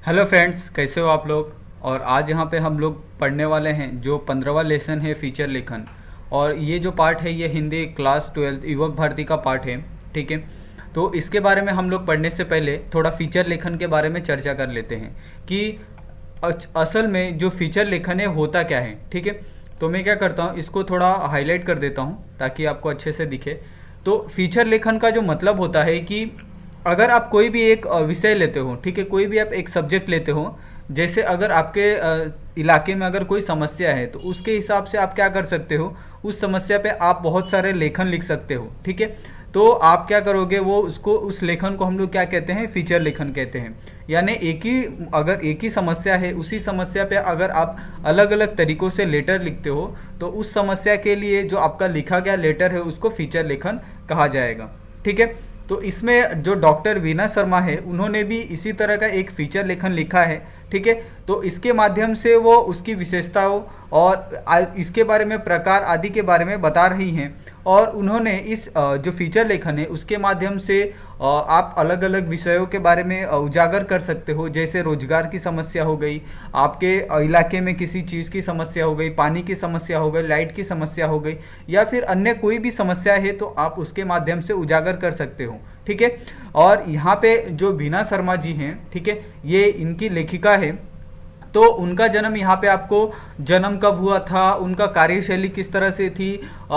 Hello friends, कैसे हो आप लोग। और आज यहाँ पे हम लोग पढ़ने वाले हैं जो 15वां लेसन है फीचर लेखन। और ये जो पार्ट है ये हिंदी क्लास 12 युवक भारती का पार्ट है। ठीक है। तो इसके बारे में हम लोग पढ़ने से पहले थोड़ा फीचर लेखन के बारे में चर्चा कर लेते हैं कि असल में जो फीचर लेखन है होता क्या है। ठीक है। तो मैं क्या करता हूँ, इसको थोड़ा हाईलाइट कर देता हूँ ताकि आपको अच्छे से दिखे। तो फीचर लेखन का जो मतलब होता है कि अगर आप कोई भी एक विषय लेते हो, ठीक है, कोई भी आप एक सब्जेक्ट लेते हो, जैसे अगर आपके इलाके में अगर कोई समस्या है तो उसके हिसाब से आप क्या कर सकते हो, उस समस्या पे आप बहुत सारे लेखन लिख सकते हो। ठीक है। तो आप क्या करोगे, वो उसको उस लेखन को हम लोग क्या कहते हैं, फीचर लेखन कहते हैं। यानी अगर एक ही समस्या है, उसी समस्या पे अगर आप अलग अलग तरीक़ों से लेटर लिखते हो तो उस समस्या के लिए जो आपका लिखा गया लेटर है उसको फीचर लेखन कहा जाएगा। ठीक है। तो इसमें जो डॉक्टर वीना शर्मा है उन्होंने भी इसी तरह का एक फीचर लेखन लिखा है। ठीक है। तो इसके माध्यम से वो उसकी विशेषताओं और इसके बारे में प्रकार आदि के बारे में बता रही हैं। और उन्होंने इस जो फीचर लेखन है उसके माध्यम से आप अलग अलग विषयों के बारे में उजागर कर सकते हो। जैसे रोजगार की समस्या हो गई, आपके इलाके में किसी चीज़ की समस्या हो गई, पानी की समस्या हो गई, लाइट की समस्या हो गई, या फिर अन्य कोई भी समस्या है तो आप उसके माध्यम से उजागर कर सकते हो। ठीक है। और यहाँ पे जो बीना शर्मा जी हैं, ठीक है, ये इनकी लेखिका है। तो उनका जन्म यहाँ पे आपको जन्म कब हुआ था, उनका कार्यशैली किस तरह से थी,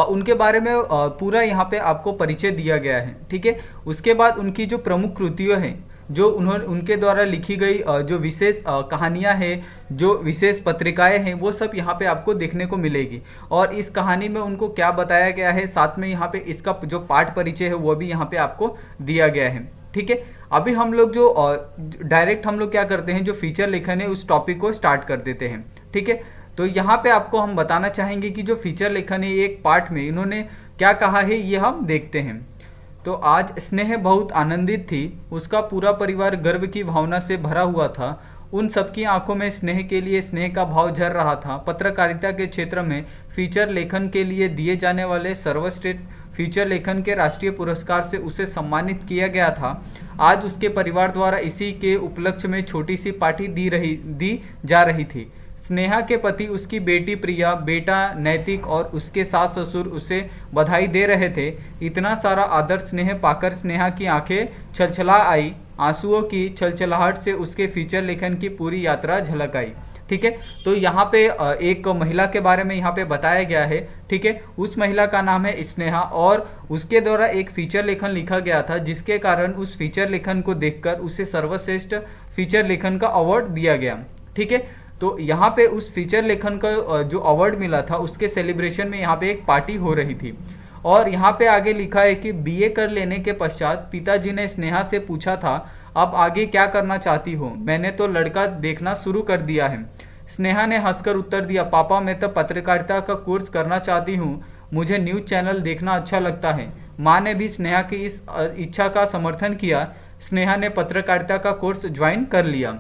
उनके बारे में पूरा यहाँ पे आपको परिचय दिया गया है। ठीक है। उसके बाद उनकी जो प्रमुख कृतियाँ हैं, जो उन्होंने उनके द्वारा लिखी गई जो विशेष कहानियाँ हैं, जो विशेष पत्रिकाएं हैं, वो सब यहाँ पे आपको देखने को मिलेगी। और इस कहानी में उनको क्या बताया गया है, साथ में यहाँ पे इसका जो पाठ परिचय है वो भी यहाँ पे आपको दिया गया है। ठीक है। अभी हम लोग जो डायरेक्ट हम लोग क्या करते हैं, जो फीचर लेखन है उस टॉपिक को स्टार्ट कर देते हैं। ठीक है। तो यहाँ पे आपको हम बताना चाहेंगे कि जो फीचर लेखन है एक पार्ट में इन्होंने क्या कहा है, ये हम देखते हैं। तो आज स्नेह बहुत आनंदित थी, उसका पूरा परिवार गर्व की भावना से भरा हुआ था। उन सबकी आंखों में स्नेह के लिए स्नेह का भाव झर रहा था। पत्रकारिता के क्षेत्र में फीचर लेखन के लिए दिए जाने वाले सर्वश्रेष्ठ फीचर लेखन के राष्ट्रीय पुरस्कार से उसे सम्मानित किया गया था। आज उसके परिवार द्वारा इसी के उपलक्ष्य में छोटी सी पार्टी दी जा रही थी। स्नेहा के पति, उसकी बेटी प्रिया, बेटा नैतिक और उसके सास ससुर उसे बधाई दे रहे थे। इतना सारा आदर स्नेह पाकर स्नेहा की आंखें छलछला आई। आंसुओं की छलछलाहट से उसके फीचर लेखन की पूरी यात्रा झलक आई। ठीक है। तो यहाँ पे एक महिला के बारे में यहाँ पे बताया गया है। ठीक है। उस महिला का नाम है स्नेहा और उसके द्वारा एक फीचर लेखन लिखा गया था, जिसके कारण उस फीचर लेखन को देखकर उसे सर्वश्रेष्ठ फीचर लेखन का अवार्ड दिया गया। ठीक है। तो यहाँ पे उस फीचर लेखन का जो अवार्ड मिला था उसके सेलिब्रेशन में यहाँ पे एक पार्टी हो रही थी। और यहाँ पे आगे लिखा है कि बीए कर लेने के पश्चात पिताजी ने स्नेहा से पूछा था, अब आगे क्या करना चाहती हो? मैंने तो लड़का देखना शुरू कर दिया है। स्नेहा ने हंसकर उत्तर दिया, पापा मैं तो पत्रकारिता का कोर्स करना चाहती हूँ, मुझे न्यूज़ चैनल देखना अच्छा लगता है। माँ ने भी स्नेहा की इस इच्छा का समर्थन किया। स्नेहा ने पत्रकारिता का कोर्स ज्वाइन कर लिया।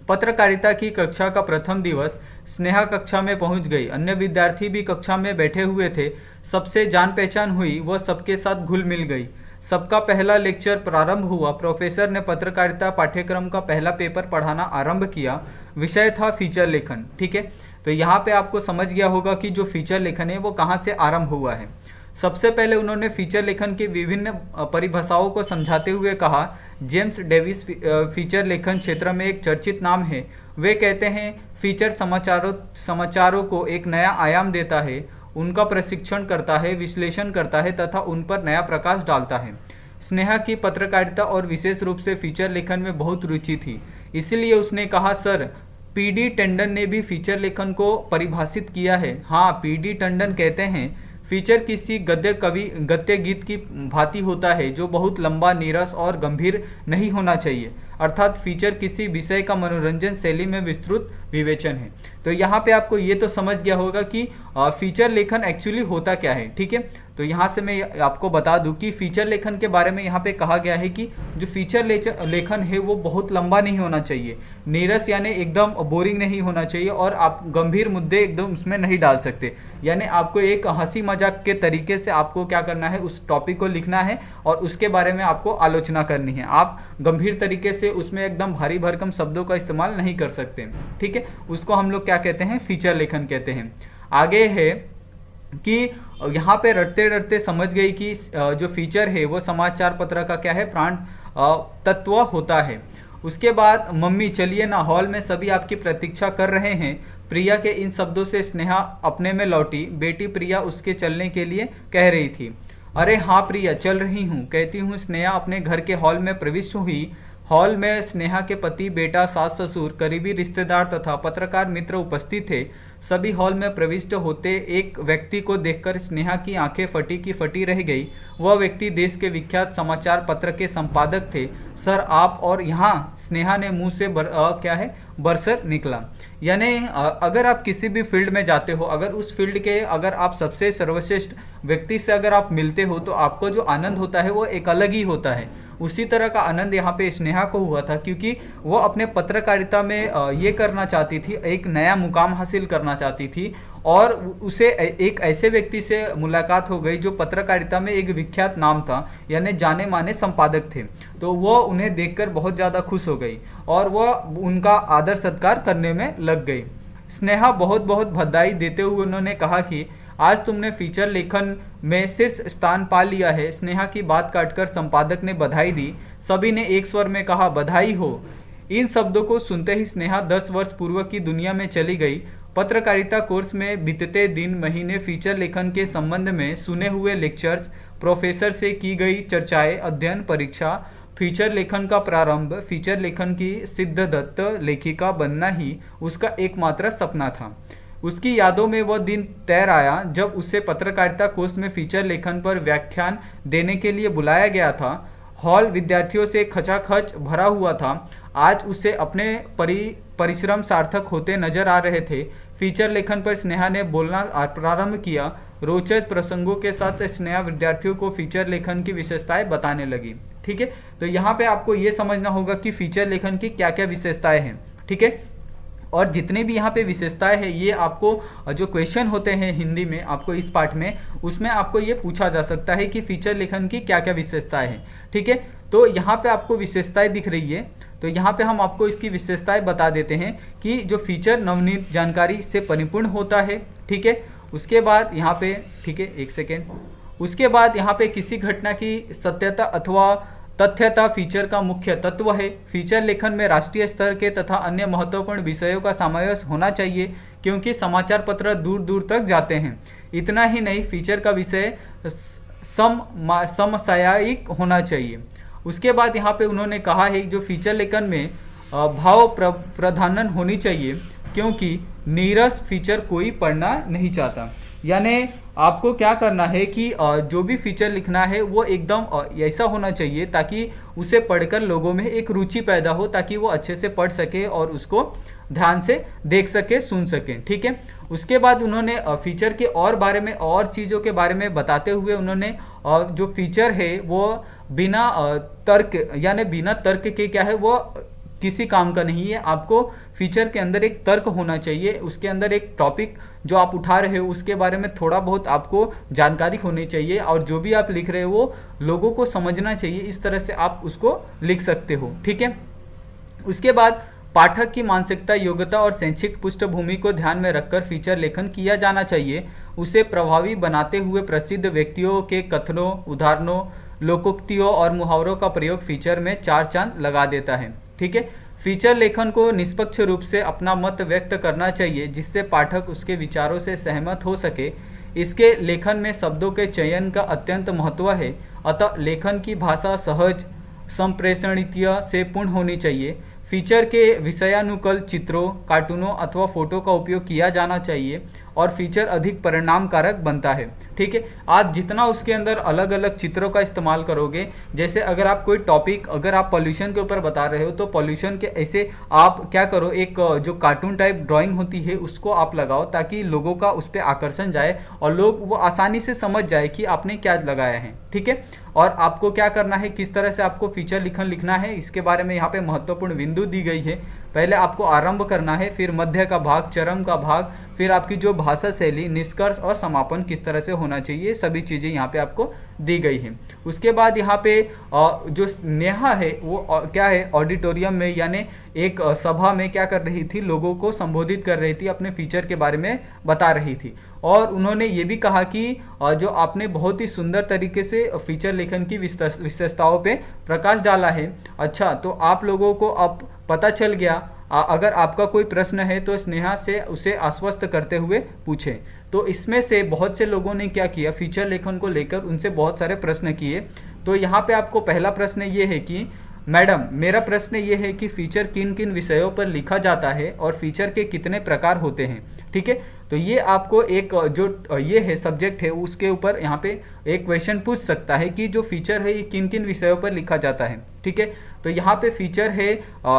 पत्रकारिता की कक्षा का प्रथम दिवस स्नेहा कक्षा में पहुंच गई। अन्य विद्यार्थी भी कक्षा में बैठे हुए थे। सबसे जान पहचान हुई, वह सबके साथ घुल मिल गई। सबका पहला लेक्चर प्रारंभ हुआ। प्रोफेसर ने पत्रकारिता पाठ्यक्रम का पहला पेपर पढ़ाना आरंभ किया। विषय था फीचर लेखन। ठीक है। तो यहाँ पे आपको समझ गया होगा कि जो फीचर लेखन है वो कहाँ से आरंभ हुआ है। सबसे पहले उन्होंने फीचर लेखन की विभिन्न परिभाषाओं को समझाते हुए कहा, जेम्स डेविस फीचर लेखन क्षेत्र में एक चर्चित नाम है। वे कहते हैं फीचर समाचारों को एक नया आयाम देता है, उनका प्रशिक्षण करता है, विश्लेषण करता है तथा उन पर नया प्रकाश डालता है। स्नेहा की पत्रकारिता और विशेष रूप से फीचर लेखन में बहुत रुचि थी, इसलिए उसने कहा, सर पीडी टंडन ने भी फीचर लेखन को परिभाषित किया है। हाँ, पीडी टंडन कहते हैं फीचर किसी गद्य गीत की भांति होता है जो बहुत लंबा, नीरस और गंभीर नहीं होना चाहिए। अर्थात फीचर किसी विषय का मनोरंजन शैली में विस्तृत विवेचन है। तो यहाँ पे आपको ये तो समझ गया होगा कि फीचर लेखन एक्चुअली होता क्या है। ठीक है। तो यहाँ से मैं आपको बता दूं कि फीचर लेखन के बारे में यहाँ पे कहा गया है कि जो फीचर लेखन है वो बहुत लंबा नहीं होना चाहिए, नीरस यानी एकदम बोरिंग नहीं होना चाहिए, और आप गंभीर मुद्दे एकदम उसमें नहीं डाल सकते। यानी आपको एक हंसी मजाक के तरीके से आपको क्या करना है, उस टॉपिक को लिखना है और उसके बारे में आपको आलोचना करनी है। आप गंभीर तरीके से उसमें एकदम भारी भरकम शब्दों का इस्तेमाल नहीं कर सकते, ठीक है। उसको हम लोग क्या कहते हैं, फीचर लेखन कहते हैं। आगे है कि यहाँ पे रटते रटते समझ गई कि जो फीचर है वो समाचार पत्र का क्या है, प्राण तत्व होता है। उसके बाद मम्मी चलिए ना, हॉल में सभी आपकी प्रतीक्षा कर रहे हैं। प्रिया के इन शब्दों से स्नेहा अपने में लौटी। बेटी प्रिया उसके चलने के लिए कह रही थी। अरे हाँ प्रिया, चल रही हूँ, कहती हूँ स्नेहा अपने घर के हॉल में प्रविष्ट हुई। हॉल में स्नेहा के पति, बेटा, सास ससुर, करीबी रिश्तेदार तथा पत्रकार मित्र उपस्थित थे। सभी हॉल में प्रविष्ट होते एक व्यक्ति को देखकर स्नेहा की आंखें फटी की फटी रह गई। वह व्यक्ति देश के विख्यात समाचार पत्र के संपादक थे। सर आप और यहाँ, स्नेहा ने मुंह से क्या है, बरसर निकला। यानी अगर आप किसी भी फील्ड में जाते हो, अगर उस फील्ड के अगर आप सबसे सर्वश्रेष्ठ व्यक्ति से अगर आप मिलते हो तो आपको जो आनंद होता है वो एक अलग ही होता है। उसी तरह का आनंद यहाँ पे स्नेहा को हुआ था, क्योंकि वो अपने पत्रकारिता में ये करना चाहती थी, एक नया मुकाम हासिल करना चाहती थी, और उसे एक ऐसे व्यक्ति से मुलाकात हो गई जो पत्रकारिता में एक विख्यात नाम था, यानी जाने माने संपादक थे। तो वो उन्हें देखकर बहुत ज़्यादा खुश हो गई और वह उनका आदर सत्कार करने में लग गई। स्नेहा बहुत बहुत बधाई देते हुए उन्होंने कहा कि आज तुमने फीचर लेखन में शीर्ष स्थान पा लिया है। स्नेहा की बात काटकर संपादक ने बधाई दी। सभी ने एक स्वर में कहा, बधाई हो। इन शब्दों को सुनते ही स्नेहा 10 वर्ष पूर्व की दुनिया में चली गई। पत्रकारिता कोर्स में बीतते दिन महीने फीचर लेखन के संबंध में सुने हुए लेक्चर्स, प्रोफेसर से की गई चर्चाएं, अध्ययन, परीक्षा, फीचर लेखन का प्रारंभ, फीचर लेखन की सिद्धदत्त लेखिका बनना ही उसका एकमात्र सपना था। उसकी यादों में वह दिन तैर आया जब उसे पत्रकारिता कोर्स में फीचर लेखन पर व्याख्यान देने के लिए बुलाया गया था। हॉल विद्यार्थियों से खचाखच भरा हुआ था। आज उसे अपने परिश्रम सार्थक होते नजर आ रहे थे। फीचर लेखन पर स्नेहा ने बोलना प्रारंभ किया। रोचक प्रसंगों के साथ स्नेहा विद्यार्थियों को फीचर लेखन की विशेषताएं बताने लगी, ठीक है। तो यहाँ पे आपको ये समझना होगा कि फीचर लेखन की क्या क्या विशेषताएं हैं, ठीक है। और जितने भी यहाँ पे विशेषताएं हैं, ये आपको जो क्वेश्चन होते हैं हिंदी में आपको इस पार्ट में, उसमें आपको ये पूछा जा सकता है कि फीचर लेखन की क्या क्या विशेषताएं हैं, ठीक है। तो यहाँ पे आपको विशेषताएं दिख रही है, तो यहाँ पे हम आपको इसकी विशेषताएं बता देते हैं कि जो फीचर नवनीत जानकारी से परिपूर्ण होता है, ठीक है। उसके बाद यहाँ पे, ठीक है, एक सेकेंड, उसके बाद यहाँ पे किसी घटना की सत्यता अथवा तथ्यता फीचर का मुख्य तत्व है। फीचर लेखन में राष्ट्रीय स्तर के तथा अन्य महत्वपूर्ण विषयों का समावेश होना चाहिए, क्योंकि समाचार पत्र दूर दूर तक जाते हैं। इतना ही नहीं, फीचर का विषय समसामयिक होना चाहिए। उसके बाद यहाँ पे उन्होंने कहा है जो फीचर लेखन में भाव प्रधानन होनी चाहिए, क्योंकि नीरस फीचर कोई पढ़ना नहीं चाहता। यानी आपको क्या करना है कि जो भी फीचर लिखना है वो एकदम ऐसा होना चाहिए ताकि उसे पढ़कर लोगों में एक रुचि पैदा हो, ताकि वो अच्छे से पढ़ सके और उसको ध्यान से देख सके, सुन सके, ठीक है। उसके बाद उन्होंने फीचर के और बारे में और चीज़ों के बारे में बताते हुए उन्होंने जो फीचर है वो बिना तर्क, यानी बिना तर्क के क्या है, वो किसी काम का नहीं है। आपको फीचर के अंदर एक तर्क होना चाहिए, उसके अंदर एक टॉपिक जो आप उठा रहे हो उसके बारे में थोड़ा बहुत आपको जानकारी होनी चाहिए, और जो भी आप लिख रहे हो वो लोगों को समझना चाहिए। इस तरह से आप उसको लिख सकते हो, ठीक है। उसके बाद पाठक की मानसिकता, योग्यता और शैक्षिक पृष्ठभूमि को ध्यान में रखकर फीचर लेखन किया जाना चाहिए। उसे प्रभावी बनाते हुए प्रसिद्ध व्यक्तियों के कथनों, उदाहरणों, लोकोक्तियों और मुहावरों का प्रयोग फीचर में 4 चांद लगा देता है, ठीक है। फीचर लेखन को निष्पक्ष रूप से अपना मत व्यक्त करना चाहिए, जिससे पाठक उसके विचारों से सहमत हो सके। इसके लेखन में शब्दों के चयन का अत्यंत महत्व है, अतः लेखन की भाषा सहज, संप्रेषणीय से पूर्ण होनी चाहिए। फीचर के विषयानुकूल चित्रों, कार्टूनों अथवा फोटो का उपयोग किया जाना चाहिए और फीचर अधिक परिणामकारक बनता है, ठीक है। आप जितना उसके अंदर अलग अलग चित्रों का इस्तेमाल करोगे, जैसे अगर आप कोई टॉपिक, अगर आप पॉल्यूशन के ऊपर बता रहे हो तो पॉल्यूशन के ऐसे आप क्या करो, एक जो कार्टून टाइप ड्राइंग होती है उसको आप लगाओ, ताकि लोगों का उस पर आकर्षण जाए और लोग वो आसानी से समझ जाए कि आपने क्या लगाया है, ठीक है। और आपको क्या करना है, किस तरह से आपको फीचर लेखन लिखना है, इसके बारे में यहाँ पे महत्वपूर्ण बिंदु दी गई है। पहले आपको आरंभ करना है, फिर मध्य का भाग, चरम का भाग, फिर आपकी जो भाषा शैली, निष्कर्ष और समापन किस तरह से होना चाहिए, सभी चीज़ें यहाँ पे आपको दी गई हैं। उसके बाद यहाँ पे जो नेहा है वो क्या है, ऑडिटोरियम में यानी एक सभा में क्या कर रही थी, लोगों को संबोधित कर रही थी, अपने फीचर के बारे में बता रही थी। और उन्होंने ये भी कहा कि जो आपने बहुत ही सुंदर तरीके से फीचर लेखन की विशेषताओं पे प्रकाश डाला है। अच्छा, तो आप लोगों को अब पता चल गया। अगर आपका कोई प्रश्न है तो स्नेहा से उसे आश्वस्त करते हुए पूछें। तो इसमें से बहुत से लोगों ने क्या किया, फीचर लेखन को लेकर उनसे बहुत सारे प्रश्न किए। तो यहाँ पे आपको पहला प्रश्न ये है कि मैडम, मेरा प्रश्न ये है कि फीचर किन किन विषयों पर लिखा जाता है और फीचर के कितने प्रकार होते हैं। ठीक है, तो ये आपको एक जो ये है सब्जेक्ट है उसके ऊपर यहाँ पे एक क्वेश्चन पूछ सकता है कि जो फीचर है ये किन किन विषयों पर लिखा जाता है। ठीक है, तो यहाँ पे फीचर है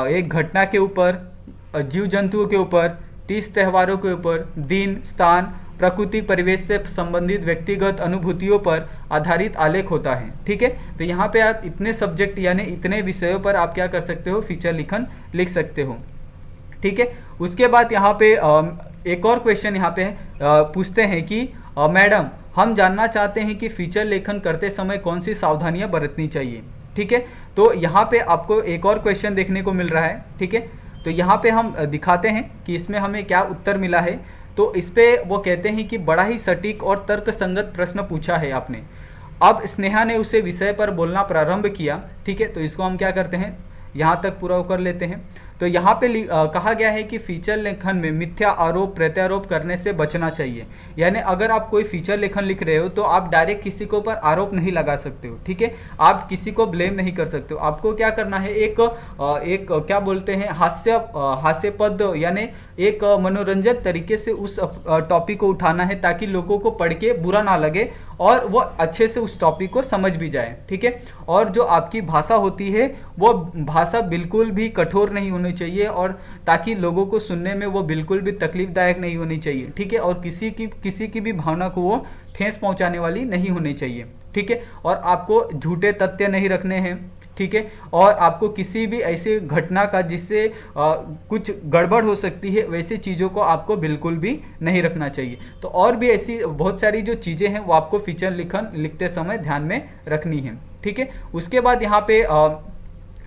एक घटना के ऊपर, जीव जंतुओं के ऊपर, 30 त्योहारों के ऊपर, दिन, स्थान, प्रकृति, परिवेश से संबंधित व्यक्तिगत अनुभूतियों पर आधारित आलेख होता है। ठीक है, तो यहाँ पे आप इतने सब्जेक्ट यानी इतने विषयों पर आप क्या कर सकते हो, फीचर लेखन लिख सकते हो। ठीक है, उसके बाद यहाँ पे एक और क्वेश्चन यहाँ पे पूछते हैं कि मैडम, हम जानना चाहते हैं कि फीचर लेखन करते समय कौन सी सावधानियां बरतनी चाहिए। ठीक है, तो यहाँ पे आपको एक और क्वेश्चन देखने को मिल रहा है। ठीक है, तो यहाँ पे हम दिखाते हैं कि इसमें हमें क्या उत्तर मिला है। तो इस पे वो कहते हैं कि बड़ा ही सटीक और तर्कसंगत प्रश्न पूछा है आपने। अब स्नेहा ने उसे विषय पर बोलना प्रारंभ किया। ठीक है, तो इसको हम क्या करते हैं, यहाँ तक पूरा कर लेते हैं। तो यहाँ पे कहा गया है कि फीचर लेखन में मिथ्या आरोप प्रत्यारोप करने से बचना चाहिए। यानी अगर आप कोई फीचर लेखन लिख रहे हो तो आप डायरेक्ट किसी के ऊपर आरोप नहीं लगा सकते हो। ठीक है, आप किसी को ब्लेम नहीं कर सकते हो। आपको क्या करना है, एक क्या बोलते हैं, हास्यपद यानी एक मनोरंजक तरीके से उस टॉपिक को उठाना है ताकि लोगों को पढ़ के बुरा ना लगे और वो अच्छे से उस टॉपिक को समझ भी जाए। ठीक है, और जो आपकी भाषा होती है वो भाषा बिल्कुल भी कठोर नहीं होनी चाहिए और ताकि लोगों को सुनने में वो बिल्कुल भी तकलीफदायक नहीं होनी चाहिए। ठीक है, और किसी की भी भावना को वो ठेस पहुंचाने वाली नहीं होनी चाहिए। ठीक है, और आपको झूठे तथ्य नहीं रखने हैं। ठीक है, और आपको किसी भी ऐसे घटना का जिससे कुछ गड़बड़ हो सकती है वैसी चीज़ों को आपको बिल्कुल भी नहीं रखना चाहिए। तो और भी ऐसी बहुत सारी जो चीज़ें हैं वो आपको फीचर लेखन लिखते समय ध्यान में रखनी है। ठीक है, उसके बाद यहाँ पे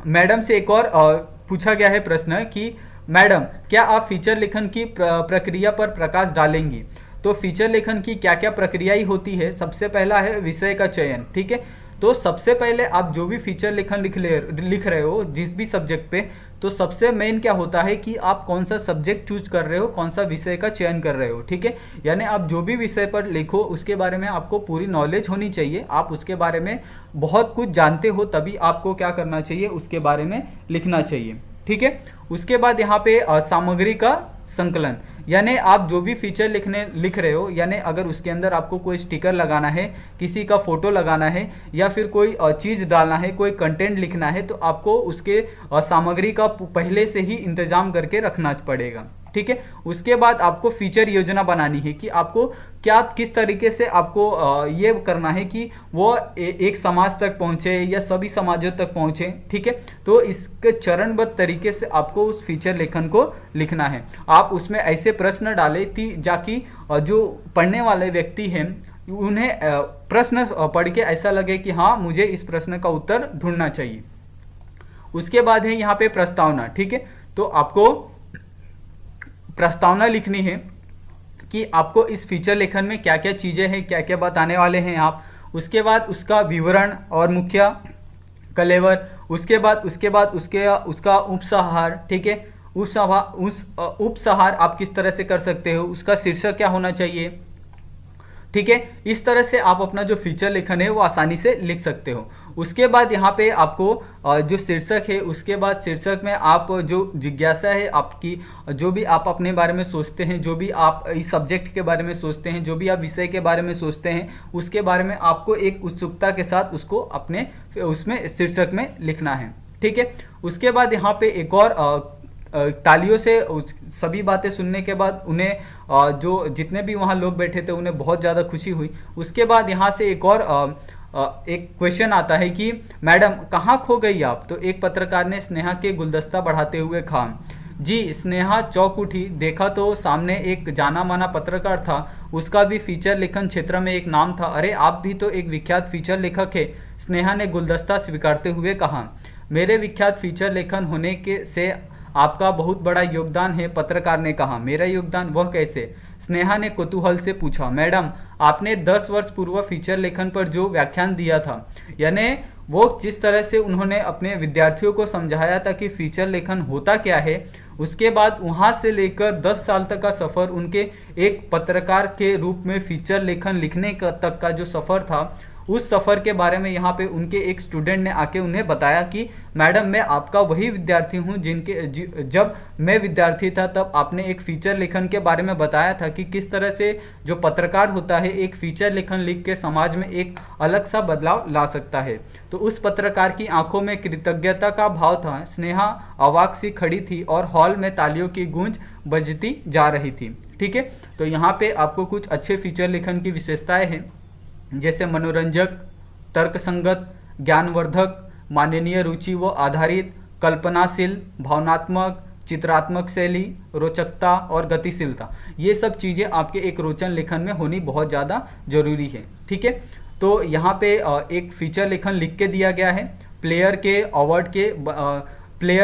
मैडम से एक और पूछा गया है प्रश्न कि मैडम, क्या आप फीचर लेखन की प्रक्रिया पर प्रकाश डालेंगी। तो फीचर लेखन की क्या क्या प्रक्रियाएं होती है। सबसे पहला है विषय का चयन। ठीक है, तो सबसे पहले आप जो भी फीचर लेखन लिख रहे हो जिस भी सब्जेक्ट पे, तो सबसे मेन क्या होता है कि आप कौन सा सब्जेक्ट चूज कर रहे हो, कौन सा विषय का चयन कर रहे हो। ठीक है, यानी आप जो भी विषय पर लिखो उसके बारे में आपको पूरी नॉलेज होनी चाहिए। आप उसके बारे में बहुत कुछ जानते हो तभी आपको क्या करना चाहिए, उसके बारे में लिखना चाहिए। ठीक है, उसके बाद यहाँ पे सामग्री का संकलन, यानी आप जो भी फीचर लिख रहे हो, यानी अगर उसके अंदर आपको कोई स्टिकर लगाना है, किसी का फोटो लगाना है या फिर कोई चीज़ डालना है, कोई कंटेंट लिखना है, तो आपको उसके सामग्री का पहले से ही इंतजाम करके रखना पड़ेगा। ठीक है, उसके बाद आपको फीचर योजना बनानी है कि आपको क्या किस तरीके से आपको ये करना है कि वो एक समाज तक पहुंचे या सभी समाजों तक पहुंचे। ठीक है, तो इसके चरणबद्ध तरीके से आपको उस फीचर लेखन को लिखना है। आप उसमें ऐसे प्रश्न डालें ताकि जो पढ़ने वाले व्यक्ति हैं उन्हें प्रश्न पढ़ के ऐसा लगे कि हाँ, मुझे इस प्रश्न का उत्तर ढूंढना चाहिए। उसके बाद है यहाँ पे प्रस्तावना। ठीक है, तो आपको प्रस्तावना लिखनी है कि आपको इस फीचर लेखन में क्या क्या चीज़ें हैं, क्या क्या बताने वाले हैं आप। उसके बाद उसका विवरण और मुख्य कलेवर, उसके बाद उसका उपसंहार। ठीक है, उपसंहार आप किस तरह से कर सकते हो, उसका शीर्षक क्या होना चाहिए। ठीक है, इस तरह से आप अपना जो फीचर लेखन है वो आसानी से लिख सकते हो। उसके बाद यहाँ पे आपको जो शीर्षक है, उसके बाद शीर्षक में आप जो जिज्ञासा है आपकी, जो भी आप अपने बारे में सोचते हैं, जो भी आप इस सब्जेक्ट के बारे में सोचते हैं, जो भी आप विषय के बारे में सोचते हैं, उसके बारे में आपको एक उत्सुकता के साथ उसको अपने उसमें शीर्षक में लिखना है। ठीक है, उसके बाद यहाँ पे एक और तालियों से सभी बातें सुनने के बाद उन्हें जो जितने भी वहाँ लोग बैठे थे उन्हें बहुत ज़्यादा खुशी हुई। उसके बाद यहाँ से एक और एक क्वेश्चन आता है कि मैडम, कहाँ खो गई आप। तो एक पत्रकार ने स्नेहा के गुलदस्ता बढ़ाते हुए कहा जी, स्नेहा चौंक उठी। देखा तो सामने एक जाना माना पत्रकार था, उसका भी फीचर लेखन क्षेत्र में एक नाम था। अरे आप भी तो एक विख्यात फीचर लेखक है, स्नेहा ने गुलदस्ता स्वीकारते हुए कहा। मेरे विख्यात फीचर लेखन होने के से आपका बहुत बड़ा योगदान है, पत्रकार ने कहा। मेरा योगदान, वह कैसे? स्नेहा ने कुतूहल से पूछा। मैडम, आपने 10 वर्ष पूर्व फीचर लेखन पर जो व्याख्यान दिया था, यानी वो जिस तरह से उन्होंने अपने विद्यार्थियों को समझाया था कि फीचर लेखन होता क्या है, उसके बाद वहाँ से लेकर 10 साल तक का सफ़र, उनके एक पत्रकार के रूप में फीचर लेखन लिखने का तक का जो सफ़र था, उस सफ़र के बारे में यहाँ पे उनके एक स्टूडेंट ने आके उन्हें बताया कि मैडम, मैं आपका वही विद्यार्थी हूँ जब मैं विद्यार्थी था तब आपने एक फीचर लेखन के बारे में बताया था कि किस तरह से जो पत्रकार होता है एक फीचर लेखन लिख के समाज में एक अलग सा बदलाव ला सकता है। तो उस पत्रकार की आंखों में कृतज्ञता का भाव था। स्नेहा अवाक सी खड़ी थी और हॉल में तालियों की गूंज बजती जा रही थी। ठीक है, तो यहाँ पे आपको कुछ अच्छे फीचर लेखन की विशेषताएं हैं, जैसे मनोरंजक, तर्कसंगत, ज्ञानवर्धक, माननीय रुचि व आधारित, कल्पनाशील, भावनात्मक, चित्रात्मक शैली, रोचकता और गतिशीलता। ये सब चीज़ें आपके एक रोचन लेखन में होनी बहुत ज़्यादा जरूरी है। ठीक है, तो यहाँ पे एक फीचर लेखन लिख के दिया गया है। प्लेयर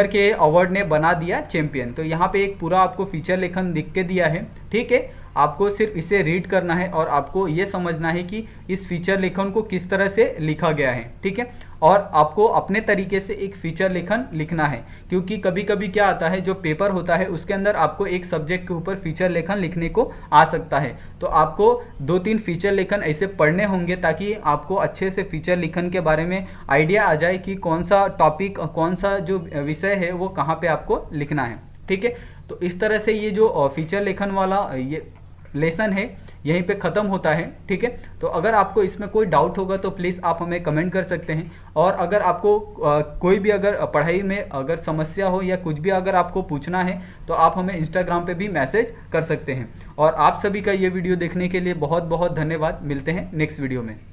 के अवार्ड ने बना दिया चैंपियन। तो यहाँ पे एक पूरा आपको फीचर लेखन लिख के दिया है। ठीक है, आपको सिर्फ इसे रीड करना है और आपको ये समझना है कि इस फीचर लेखन को किस तरह से लिखा गया है। ठीक है, और आपको अपने तरीके से एक फीचर लेखन लिखना है, क्योंकि कभी कभी क्या आता है, जो पेपर होता है उसके अंदर आपको एक सब्जेक्ट के ऊपर फीचर लेखन लिखने को आ सकता है। तो आपको 2-3 फीचर लेखन ऐसे पढ़ने होंगे ताकि आपको अच्छे से फीचर लेखन के बारे में आइडिया आ जाए कि कौन सा टॉपिक, कौन सा जो विषय है वो कहाँ पे आपको लिखना है। ठीक है, तो इस तरह से ये जो फीचर लेखन वाला ये लेसन है यहीं पे ख़त्म होता है। ठीक है, तो अगर आपको इसमें कोई डाउट होगा तो प्लीज़ आप हमें कमेंट कर सकते हैं, और अगर आपको कोई भी अगर पढ़ाई में अगर समस्या हो या कुछ भी अगर आपको पूछना है तो आप हमें इंस्टाग्राम पे भी मैसेज कर सकते हैं। और आप सभी का ये वीडियो देखने के लिए बहुत बहुत धन्यवाद। मिलते हैं नेक्स्ट वीडियो में।